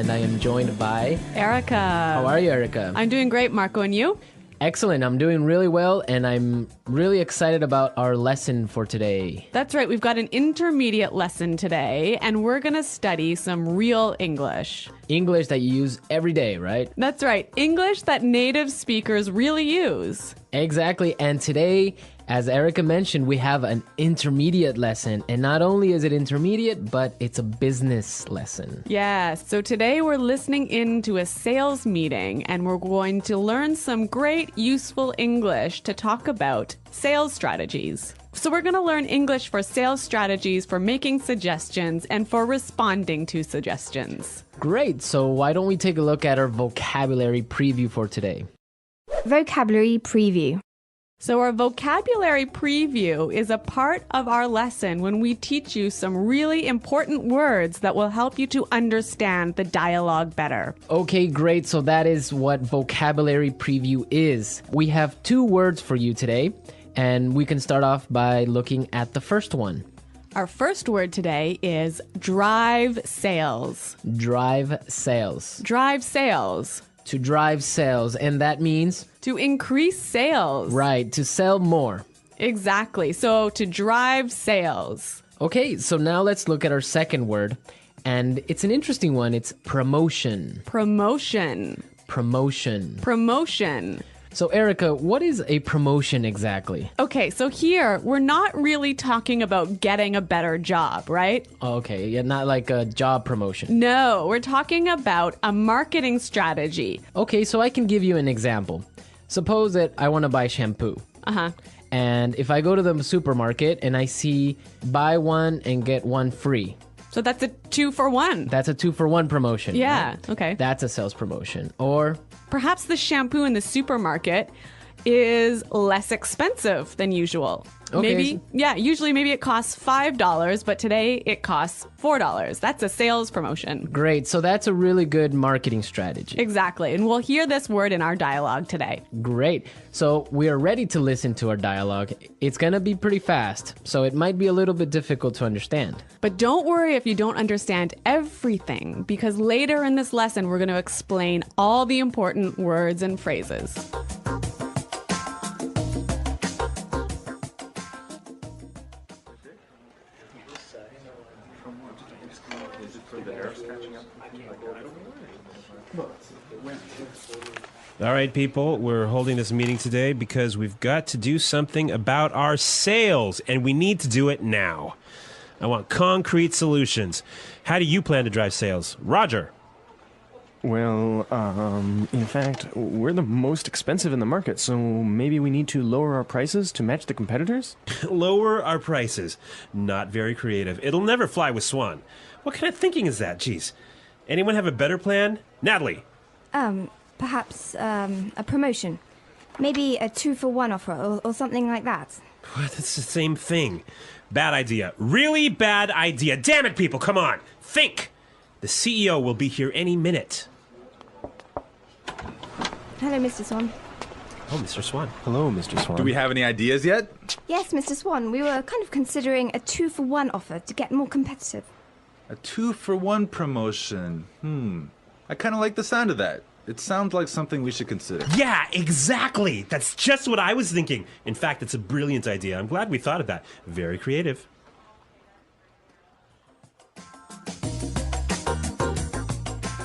and I am joined by Erica. How are you, Erica? I'm doing great, Marco, and you? Excellent. I'm doing really well, and I'm really excited about our lesson for today. That's right. We've got an intermediate lesson today, and we're going to study some real English. English that you use every day, right? That's right. English that native speakers really use. Exactly. And today, as Erica mentioned, we have an intermediate lesson. And not only is it intermediate, but it's a business lesson. Yes. So today we're listening in to a sales meeting, and we're going to learn some great useful English to talk about sales strategies. So we're going to learn English for sales strategies, for making suggestions, and for responding to suggestions. Great. So why don't we take a look at our vocabulary preview for today? Vocabulary preview. So our vocabulary preview is a part of our lesson when we teach you some really important words that will help you to understand the dialogue better. Okay, great. So that is what vocabulary preview is. We have 2 words for you today, and we can start off by looking at the first one. Our first word today is drive sales. Drive sales. Drive sales. To drive sales, and that means? To increase sales. Right, to sell more. Exactly. So to drive sales. Okay, so now let's look at our second word, and it's an interesting one. It's promotion. Promotion. Promotion. Promotion. So Erica, what is a promotion exactly? Okay, so here we're not really talking about getting a better job, right? Okay, yeah, not like a job promotion. No, we're talking about a marketing strategy. Okay, so I can give you an example. Suppose that I want to buy shampoo. And if I go to the supermarket and I see buy one and get one free. So that's a 2-for-1. That's a 2-for-1 promotion. Yeah, right? okay. That's a sales promotion. Or perhaps the shampoo in the supermarket is less expensive than usual. Okay. Usually maybe it costs $5, but today it costs $4. That's a sales promotion. Great. So that's a really good marketing strategy. Exactly. And we'll hear this word in our dialogue today. Great. So we are ready to listen to our dialogue. It's going to be pretty fast, so it might be a little bit difficult to understand. But don't worry if you don't understand everything, because later in this lesson, we're going to explain all the important words and phrases. All right, people, we're holding this meeting today because we've got to do something about our sales, and we need to do it now. I want concrete solutions. How do you plan to drive sales? Roger. Well, in fact, we're the most expensive in the market, so maybe we need to lower our prices to match the competitors? Lower our prices. Not very creative. It'll never fly with Swan. What kind of thinking is that? Jeez. Anyone have a better plan? Natalie. Perhaps a promotion. Maybe a 2-for-1 offer or something like that. What? That's the same thing. Bad idea. Really bad idea. Damn it, people, come on. Think. The CEO will be here any minute. Hello, Mr. Swan. Oh, Mr. Swan. Hello, Mr. Swan. Do we have any ideas yet? Yes, Mr. Swan. We were kind of considering a 2-for-1 offer to get more competitive. A 2-for-1 promotion. I kind of like the sound of that. It sounds like something we should consider. Yeah, exactly. That's just what I was thinking. In fact, it's a brilliant idea. I'm glad we thought of that. Very creative.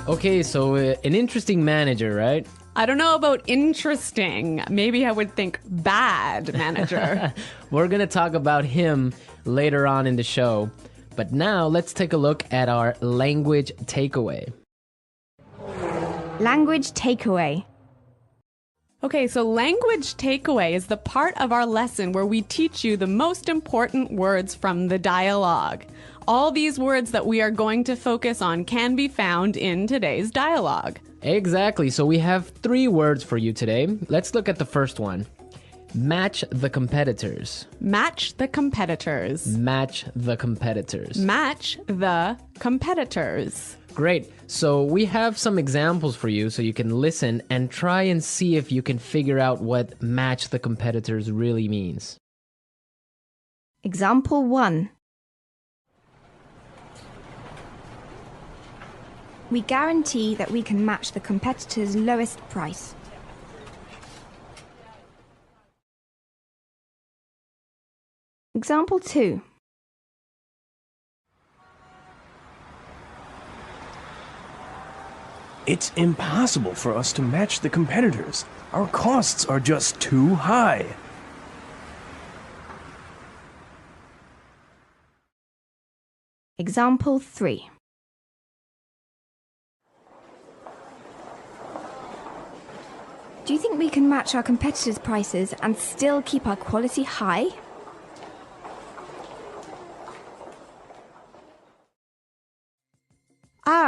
Okay, so an interesting manager, right? I don't know about interesting. Maybe I would think bad manager. We're going to talk about him later on in the show. But now let's take a look at our language takeaway. Language takeaway. Okay, so language takeaway is the part of our lesson where we teach you the most important words from the dialogue. All these words that we are going to focus on can be found in today's dialogue. Exactly. So we have 3 words for you today. Let's look at the first one. Match the competitors. Match the competitors. Match the competitors. Match the competitors. Great. So we have some examples for you so you can listen and try and see if you can figure out what match the competitors really means. Example 1. We guarantee that we can match the competitor's lowest price. Example 2. It's impossible for us to match the competitors. Our costs are just too high. Example 3. Do you think we can match our competitors' prices and still keep our quality high?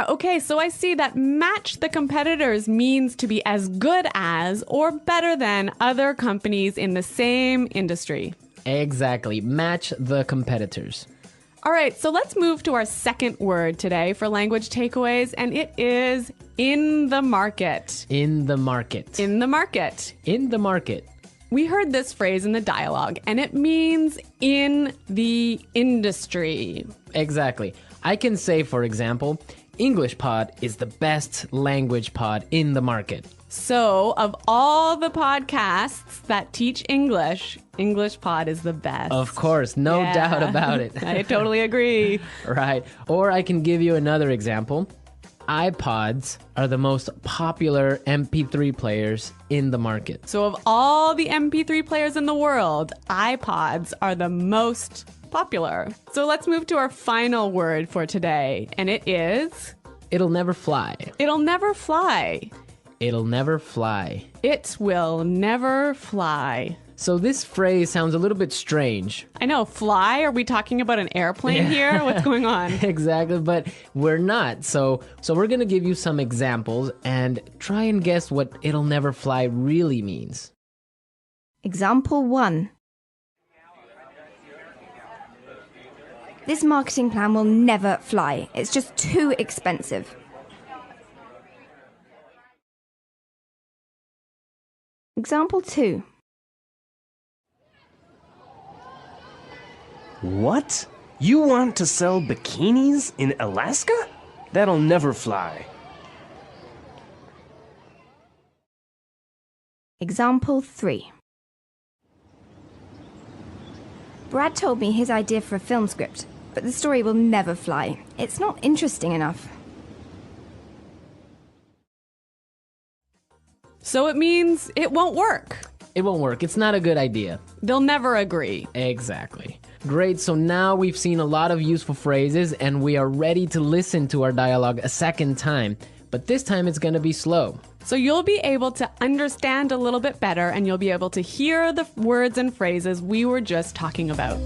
Okay, so I see that match the competitors means to be as good as or better than other companies in the same industry. Exactly. Match the competitors. All right, so let's move to our second word today for language takeaways, and it is in the market. In the market. In the market. In the market. We heard this phrase in the dialogue, and it means in the industry. Exactly. I can say, for example, English Pod is the best language pod in the market. So, of all the podcasts that teach English, English Pod is the best. Of course, no Yeah. doubt about it. I totally agree. Right. Or I can give you another example. iPods are the most popular MP3 players in the market. So, of all the MP3 players in the world, iPods are the most popular. So, let's move to our final word for today, and it is... It'll never fly. It'll never fly. It'll never fly. It will never fly. So this phrase sounds a little bit strange. I know, fly? Are we talking about an airplane here? What's going on? Exactly, but we're not. So we're going to give you some examples and try and guess what it'll never fly really means. Example 1. This marketing plan will never fly. It's just too expensive. Example 2. What? You want to sell bikinis in Alaska? That'll never fly. Example 3. Brad told me his idea for a film script, but the story will never fly. It's not interesting enough. So it means it won't work. It won't work. It's not a good idea. They'll never agree. Exactly. Great, so now we've seen a lot of useful phrases and we are ready to listen to our dialogue a second time. But this time it's going to be slow. So you'll be able to understand a little bit better and you'll be able to hear the words and phrases we were just talking about.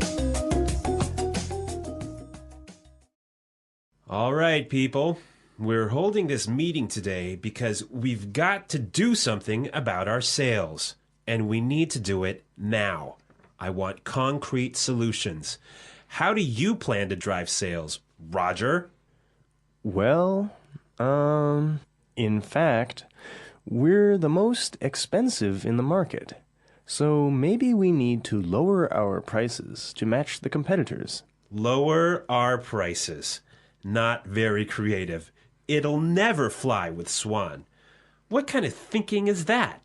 All right, people. We're holding this meeting today because we've got to do something about our sales. And we need to do it now. I want concrete solutions. How do you plan to drive sales, Roger? Well, in fact, we're the most expensive in the market. So maybe we need to lower our prices to match the competitors. Lower our prices. Not very creative. It'll never fly with Swan. What kind of thinking is that?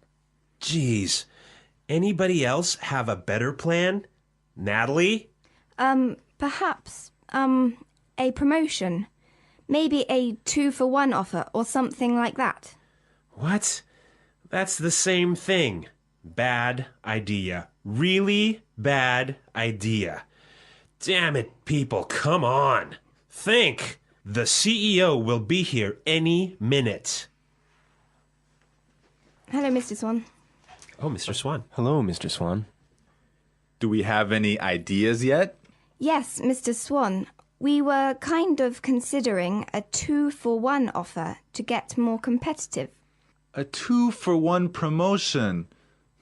Geez. Anybody else have a better plan? Natalie? Perhaps, a promotion. Maybe a 2-for-1 offer or something like that. What? That's the same thing. Bad idea. Really bad idea. Damn it, people, come on. Think. The CEO will be here any minute. Hello, Mr. Swan. Oh, Mr. Swan. Hello, Mr. Swan. Do we have any ideas yet? Yes, Mr. Swan. We were kind of considering a 2-for-1 offer to get more competitive. A 2-for-1 promotion.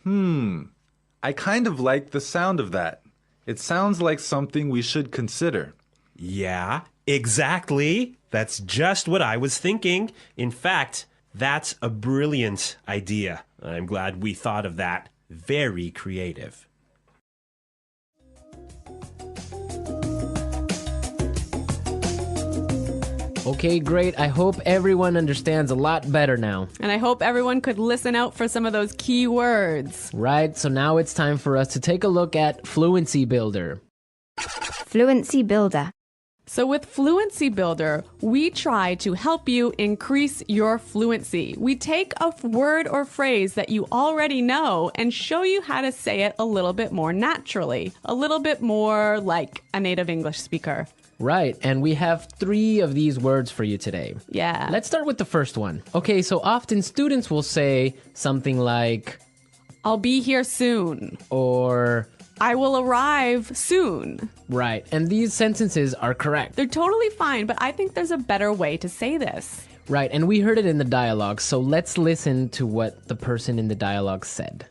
I kind of like the sound of that. It sounds like something we should consider. Yeah, exactly. That's just what I was thinking. In fact, that's a brilliant idea. I'm glad we thought of that. Very creative. Okay, great. I hope everyone understands a lot better now. And I hope everyone could listen out for some of those key words. Right, so now it's time for us to take a look at Fluency Builder. Fluency Builder. So with Fluency Builder, we try to help you increase your fluency. We take a word or phrase that you already know and show you how to say it a little bit more naturally, a little bit more like a native English speaker. Right, and we have 3 of these words for you today. Yeah. Let's start with the first one. Okay, so often students will say something like, I'll be here soon. or... I will arrive soon. Right, and these sentences are correct. They're totally fine, but I think there's a better way to say this. Right, and we heard it in the dialogue, so let's listen to what the person in the dialogue said.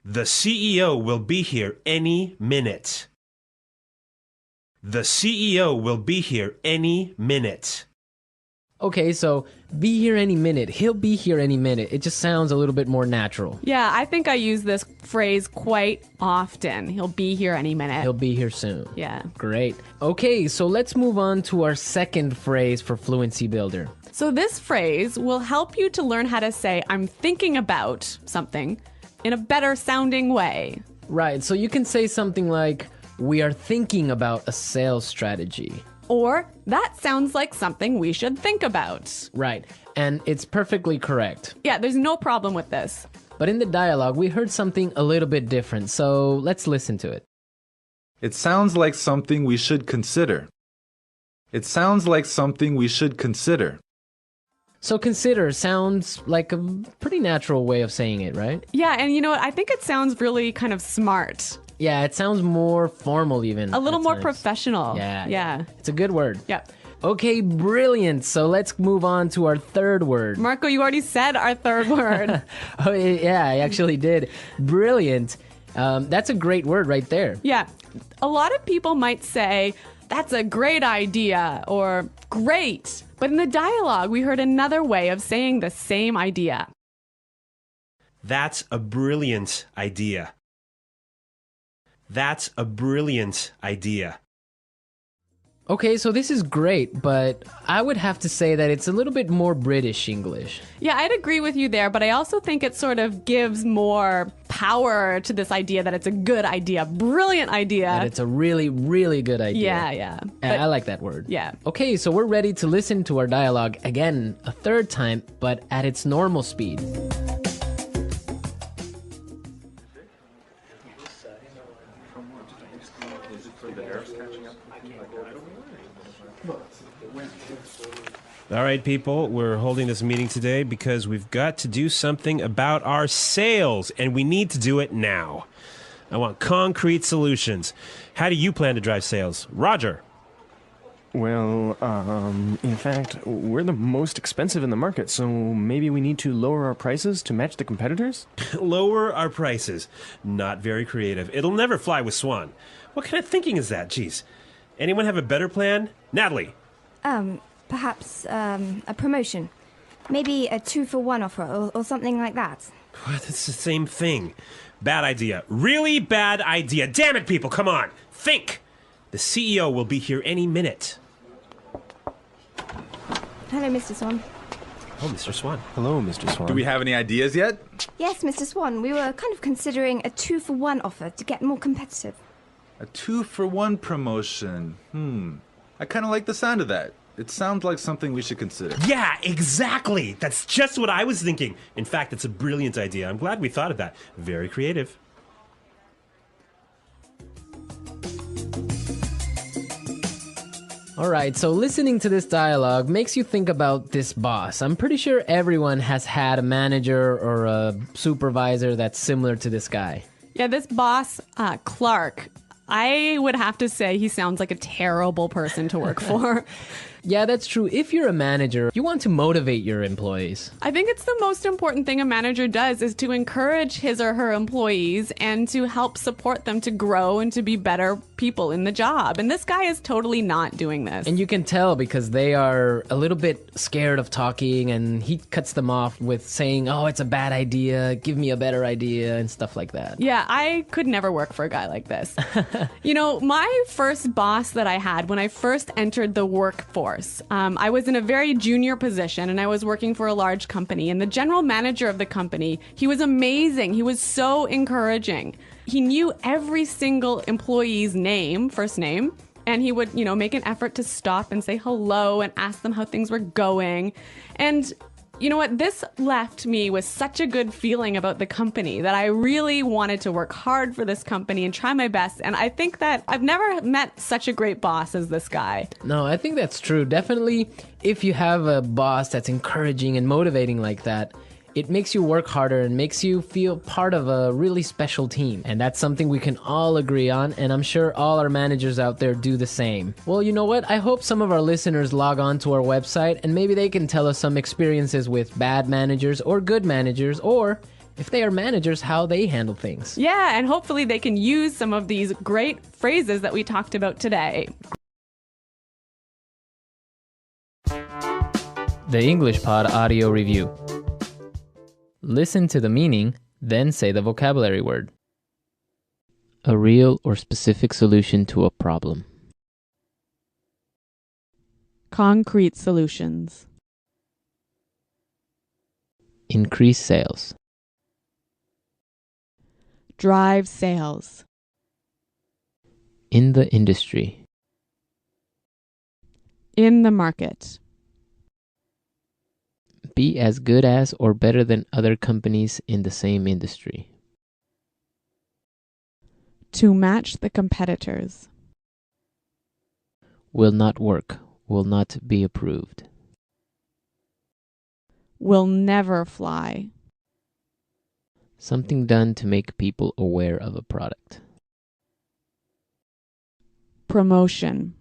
The CEO will be here any minute. The CEO will be here any minute. Okay, so be here any minute. He'll be here any minute. It just sounds a little bit more natural. Yeah, I think I use this phrase quite often. He'll be here any minute. He'll be here soon. Yeah. Great. Okay, so let's move on to our second phrase for Fluency Builder. So this phrase will help you to learn how to say I'm thinking about something in a better sounding way. Right, so you can say something like, we are thinking about a sales strategy. Or that sounds like something we should think about. Right, and it's perfectly correct. Yeah, there's no problem with this. But in the dialogue, we heard something a little bit different, so let's listen to it. It sounds like something we should consider. It sounds like something we should consider. So consider sounds like a pretty natural way of saying it, right? Yeah, and you know what? I think it sounds really kind of smart. Yeah, it sounds more formal even. A little at more times. professional. Yeah. Yeah. It's a good word. Yeah. Okay, brilliant. So let's move on to our third word. Marco, you already said our third word. Oh, yeah, I actually did. Brilliant. That's a great word right there. Yeah. A lot of people might say, that's a great idea or great. But in the dialogue, we heard another way of saying the same idea. That's a brilliant idea. That's a brilliant idea. Okay, so this is great, but I would have to say that it's a little bit more British English. Yeah, I'd agree with you there, but I also think it sort of gives more power to this idea that it's a good idea, brilliant idea. And it's a really, really good idea. Yeah. And I like that word. Yeah. Okay, so we're ready to listen to our dialogue again a third time, but at its normal speed. All right, people, we're holding this meeting today because we've got to do something about our sales, and we need to do it now. I want concrete solutions. How do you plan to drive sales? Roger. Well, in fact, we're the most expensive in the market, so maybe we need to lower our prices to match the competitors? Lower our prices. Not very creative. It'll never fly with Swan. What kind of thinking is that? Jeez. Anyone have a better plan? Natalie. Perhaps a promotion. Maybe a 2-for-1 offer or something like that. What? It's the same thing. Bad idea. Really bad idea. Damn it, people, come on. Think. The CEO will be here any minute. Hello, Mr. Swan. Oh, Mr. Swan. Hello, Mr. Swan. Do we have any ideas yet? Yes, Mr. Swan, we were kind of considering a 2-for-1 offer to get more competitive. A 2-for-1 promotion. I kind of like the sound of that. It sounds like something we should consider. Yeah, exactly. That's just what I was thinking. In fact, it's a brilliant idea. I'm glad we thought of that. Very creative. All right, so listening to this dialogue makes you think about this boss. I'm pretty sure everyone has had a manager or a supervisor that's similar to this guy. Yeah, this boss, Clark, I would have to say he sounds like a terrible person to work for. Yeah, that's true. If you're a manager, you want to motivate your employees. I think it's the most important thing a manager does is to encourage his or her employees and to help support them to grow and to be better people in the job. And this guy is totally not doing this. And you can tell because they are a little bit scared of talking, and he cuts them off with saying, oh, it's a bad idea, give me a better idea, and stuff like that. Yeah, I could never work for a guy like this. You know, my first boss that I had when I first entered the workforce, course. I was in a very junior position and I was working for a large company, and the general manager of the company, he was amazing. He was so encouraging. He knew every single employee's name, first name, and he would, make an effort to stop and say hello and ask them how things were going. And you know what? This left me with such a good feeling about the company that I really wanted to work hard for this company and try my best. And I think that I've never met such a great boss as this guy. No, I think that's true. Definitely, if you have a boss that's encouraging and motivating like that, it makes you work harder and makes you feel part of a really special team. And that's something we can all agree on, and I'm sure all our managers out there do the same. Well, you know what? I hope some of our listeners log on to our website and maybe they can tell us some experiences with bad managers or good managers, or if they are managers, how they handle things. Yeah, and hopefully they can use some of these great phrases that we talked about today. The English Pod Audio Review. Listen to the meaning, then say the vocabulary word. A real or specific solution to a problem. Concrete solutions. Increase sales. Drive sales. In the industry. In the market. Be as good as or better than other companies in the same industry. To match the competitors. Will not work. Will not be approved. Will never fly. Something done to make people aware of a product. Promotion.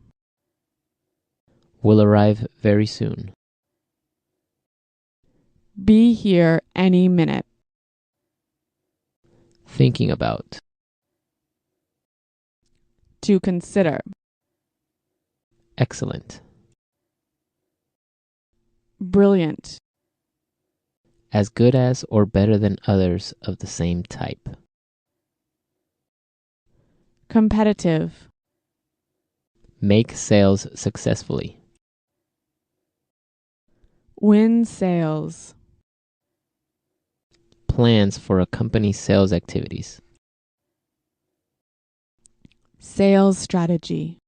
Will arrive very soon. Be here any minute. Thinking about. To consider. Excellent. Brilliant. As good as or better than others of the same type. Competitive. Make sales successfully. Win sales. Plans for a company's sales activities. Sales strategy.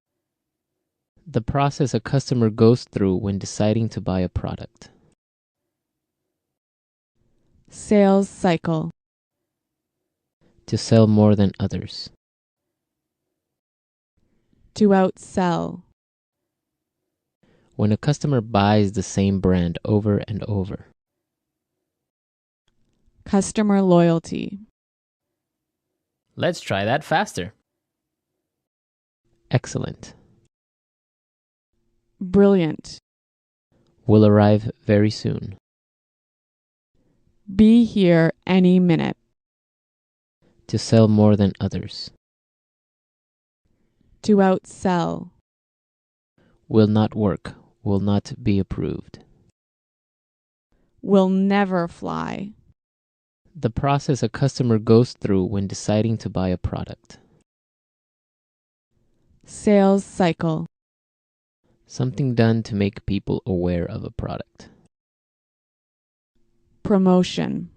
The process a customer goes through when deciding to buy a product. Sales cycle. To sell more than others. To outsell. When a customer buys the same brand over and over. Customer loyalty. Let's try that faster. Excellent. Brilliant. Will arrive very soon. Be here any minute. To sell more than others. To outsell. Will not work. Will not be approved. Will never fly. The process a customer goes through when deciding to buy a product. Sales cycle. Something done to make people aware of a product. Promotion.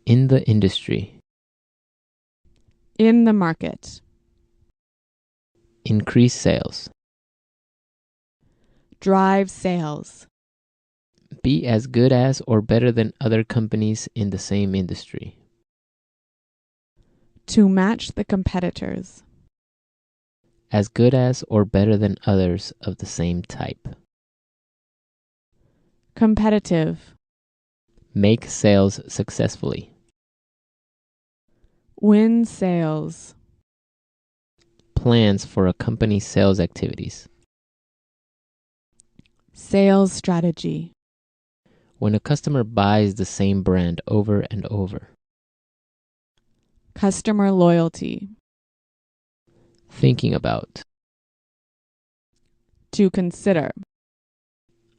In the industry. In the market. Increase sales. Drive sales. Be as good as or better than other companies in the same industry. To match the competitors. As good as or better than others of the same type. Competitive. Make sales successfully. Win sales. Plans for a company's sales activities. Sales strategy. When a customer buys the same brand over and over. Customer loyalty. Thinking about. To consider.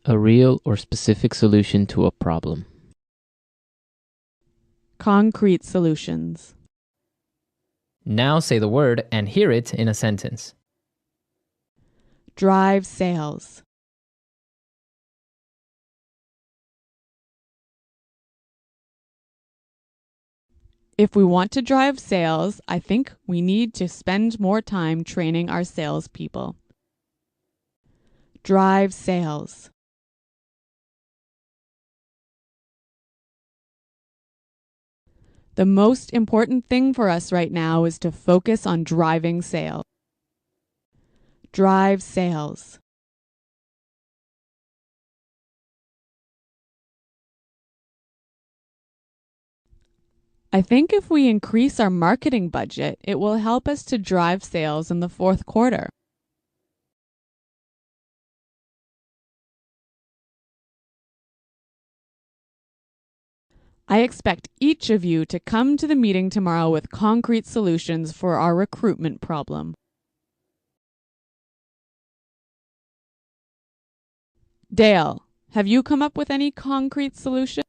A real or specific solution to a problem. Concrete solutions. Now say the word and hear it in a sentence. Drive sales. If we want to drive sales, I think we need to spend more time training our salespeople. Drive sales. The most important thing for us right now is to focus on driving sales. Drive sales. I think if we increase our marketing budget, it will help us to drive sales in the fourth quarter. I expect each of you to come to the meeting tomorrow with concrete solutions for our recruitment problem. Dale, have you come up with any concrete solution?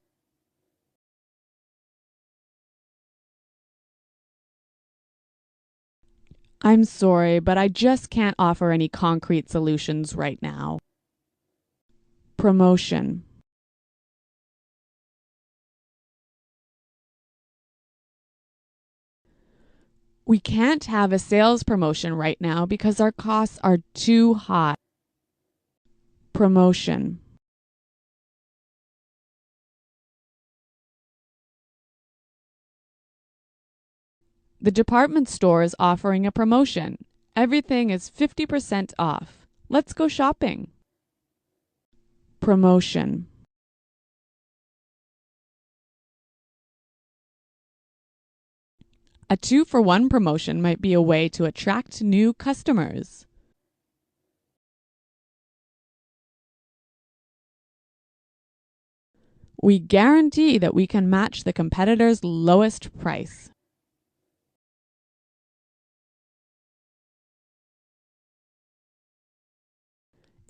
I'm sorry, but I just can't offer any concrete solutions right now. Promotion. We can't have a sales promotion right now because our costs are too high. Promotion. The department store is offering a promotion. Everything is 50% off. Let's go shopping. Promotion. A 2-for-1 promotion might be a way to attract new customers. We guarantee that we can match the competitor's lowest price.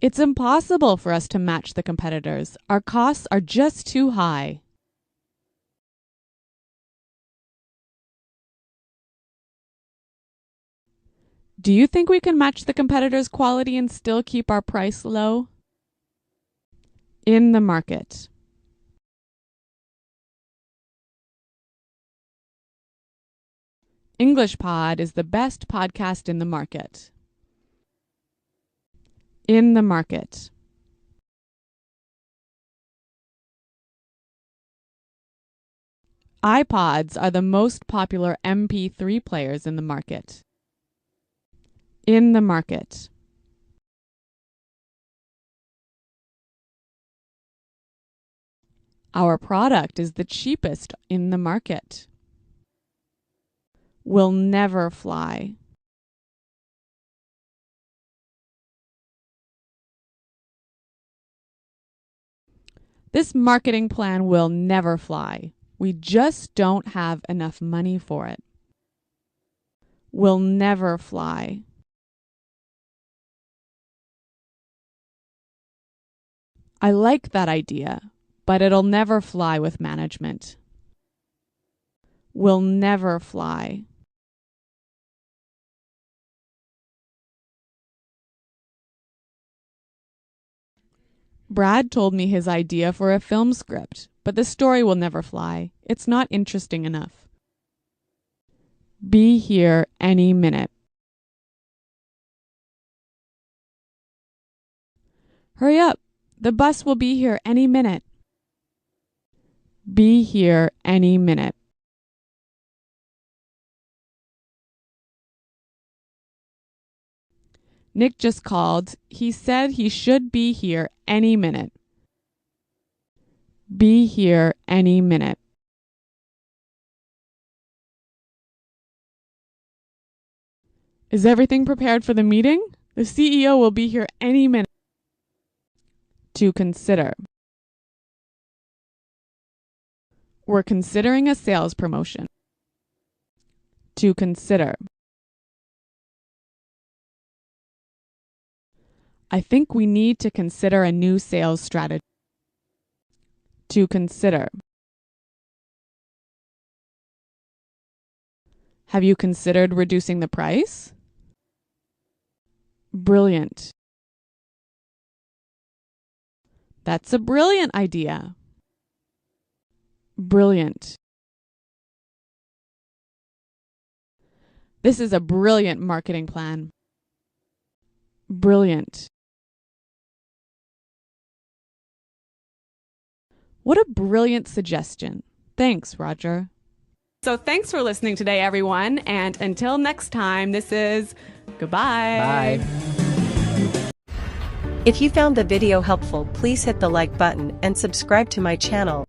It's impossible for us to match the competitors. Our costs are just too high. Do you think we can match the competitors' quality and still keep our price low? In the market. English Pod is the best podcast in the market. In the market. iPods are the most popular MP3 players in the market. In the market. Our product is the cheapest in the market. Will never fly. This marketing plan will never fly. We just don't have enough money for it. Will never fly. I like that idea, but it'll never fly with management. Will never fly. Brad told me his idea for a film script, but the story will never fly. It's not interesting enough. Be here any minute. Hurry up. The bus will be here any minute. Be here any minute. Nick just called. He said he should be here any minute. Be here any minute. Is everything prepared for the meeting? The CEO will be here any minute. To consider. We're considering a sales promotion. To consider. I think we need to consider a new sales strategy. To consider. Have you considered reducing the price? Brilliant. That's a brilliant idea. Brilliant. This is a brilliant marketing plan. Brilliant. What a brilliant suggestion. Thanks, Roger. So thanks for listening today, everyone. And until next time, this is goodbye. Bye. If you found the video helpful, please hit the like button and subscribe to my channel.